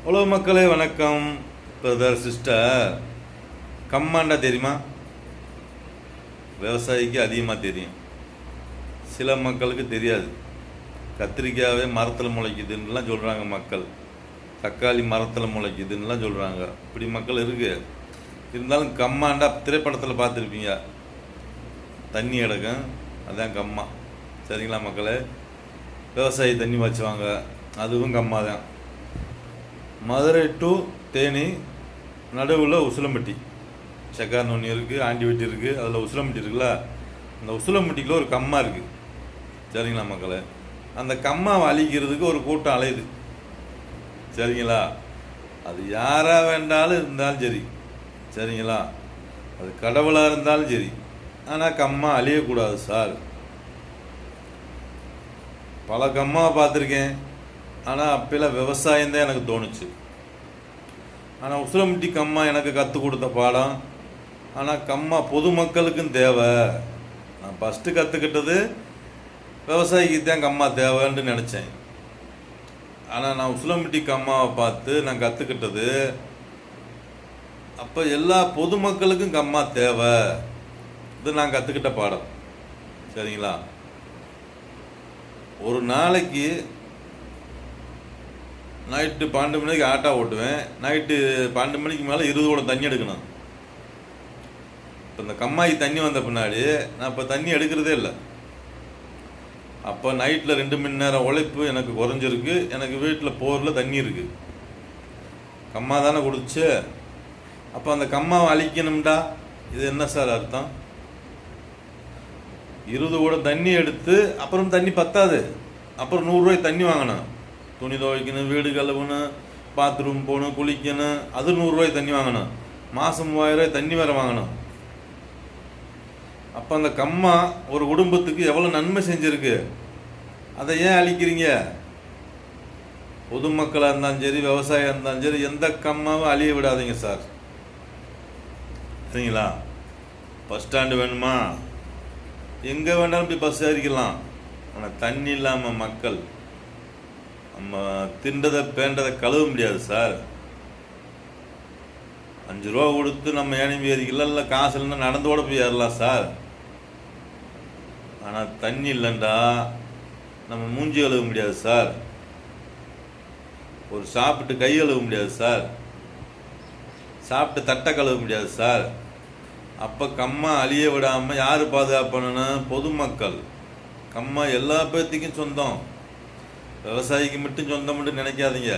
Hello மக்களே, வணக்கம். Brother, sister, கம்மாண்டா தெரியுமா? விவசாயிக்கு அதிகமாக தெரியும், சில மக்களுக்கு தெரியாது. கத்திரிக்காவே மரத்தில் முளைக்குதுன்னெலாம் சொல்கிறாங்க மக்கள். தக்காளி மரத்தில் முளைக்குதுன்னெலாம் சொல்கிறாங்க. இப்படி மக்கள் இருக்குது. இருந்தாலும் கம்மாண்டா திரைப்படத்தில் பார்த்துருப்பீங்க. தண்ணி எடுக்கும், அதுதான் கம்மா. சரிங்களா மக்களே? விவசாயி தண்ணி வச்சுவாங்க, அதுவும் கம்மா தான். மதுரை டு தேனி நடுவில் உசிலம்பட்டி, செக்கார் நோனி இருக்குது, ஆண்டிவட்டி இருக்குது. அதில் உசிலம்பட்டி இருக்குல்ல, அந்த உசிலம்பட்டிக்குள்ள ஒரு கம்மா இருக்குது. சரிங்களா மக்களே? அந்த கம்மாவை அழிக்கிறதுக்கு ஒரு கூட்டம் அலையுது. சரிங்களா? அது யாராக வேண்டாலும் இருந்தாலும் சரி, சரிங்களா? அது கடவுளாக இருந்தாலும் சரி, ஆனால் கம்மா அழியக்கூடாது சார். பல கம்மாவை பார்த்துருக்கேன், ஆனால் அப்பெல்லாம் விவசாயம் தான் எனக்கு தோணுச்சு. ஆனால் உசிலம்பட்டி கம்மா எனக்கு கற்றுக் கொடுத்த பாடம். ஆனால் கம்மா பொதுமக்களுக்கும் தேவை. நான் ஃபஸ்ட்டு கற்றுக்கிட்டது விவசாயிக்கு தான் கம்மா தேவைன்னு நினச்சேன். ஆனால் நான் உசிலம்பட்டி கம்மாவை பார்த்து நான் கற்றுக்கிட்டது, அப்போ எல்லா பொதுமக்களுக்கும் கம்மா தேவை. இது நான் கற்றுக்கிட்ட பாடம். சரிங்களா? ஒரு நாளைக்கு நைட்டு 12 மணிக்கு ஆட்டோ ஓட்டுவேன். நைட்டு 12 மணிக்கு மேலே 20 குடம் தண்ணி எடுக்கணும். இப்போ இந்த கம்மாய்க்கு தண்ணி வந்த பின்னாடி நான் இப்போ தண்ணி எடுக்கிறதே இல்லை. அப்போ நைட்டில் 2 மணி நேரம் உழைப்பு எனக்கு குறைஞ்சிருக்கு. எனக்கு வீட்டில் போரில் தண்ணி இருக்குது. கம்மா தானே கொடுத்துச்சு. அப்போ அந்த கம்மாவை அழிக்கணும்டா. இது என்ன சார் அர்த்தம்? 20 குடம் தண்ணி எடுத்து அப்புறம் தண்ணி பத்தாது. அப்புறம் 100 ரூபாய் தண்ணி வாங்கணும். துணி துவைக்கணும், வீடு கழுவணும், பாத்ரூம் போகணும், குளிக்கணும். அது 100 ரூபாய் தண்ணி வாங்கணும். மாதம் 3000 ரூபாய் தண்ணி வேறு வாங்கணும். அப்போ அந்த கம்மா ஒரு குடும்பத்துக்கு எவ்வளோ நன்மை செஞ்சுருக்கு. அதை ஏன் அழிக்கிறீங்க? பொதுமக்களாக இருந்தாலும் சரி, விவசாயம் இருந்தாலும் சரி, எந்த கம்மாவும் அழிய விடாதீங்க சார். சரிங்களா? பஸ் ஸ்டாண்டு வேணுமா? எங்கே வேணாலும் இப்படி பஸ் ஏறிக்கலாம். ஆனால் தண்ணி இல்லாமல் மக்கள் நம்ம தின்றதை பேண்டதை கழுவ முடியாது சார். 5 ரூபா கொடுத்து நம்ம ஏனிவி ஏறிக்கலாம், இல்லை காசு இல்லைன்னா நடந்து கூட போய் ஏறலாம் சார். ஆனால் தண்ணி இல்லைண்டா நம்ம மூஞ்சி கழுவ முடியாது சார். ஒரு சாப்பிட்டு கை கழுவ முடியாது சார். சாப்பிட்டு தட்டை கழுவ முடியாது சார். அப்போ கம்மா அழிய விடாமல் யார் பாதுகாப்பு பண்ணணும்? பொதுமக்கள். கம்மா எல்லா பேர்த்துக்கும் சொந்தம், விவசாயிக்கு மட்டும் சொந்தம் மட்டும் நினைக்காதீங்க.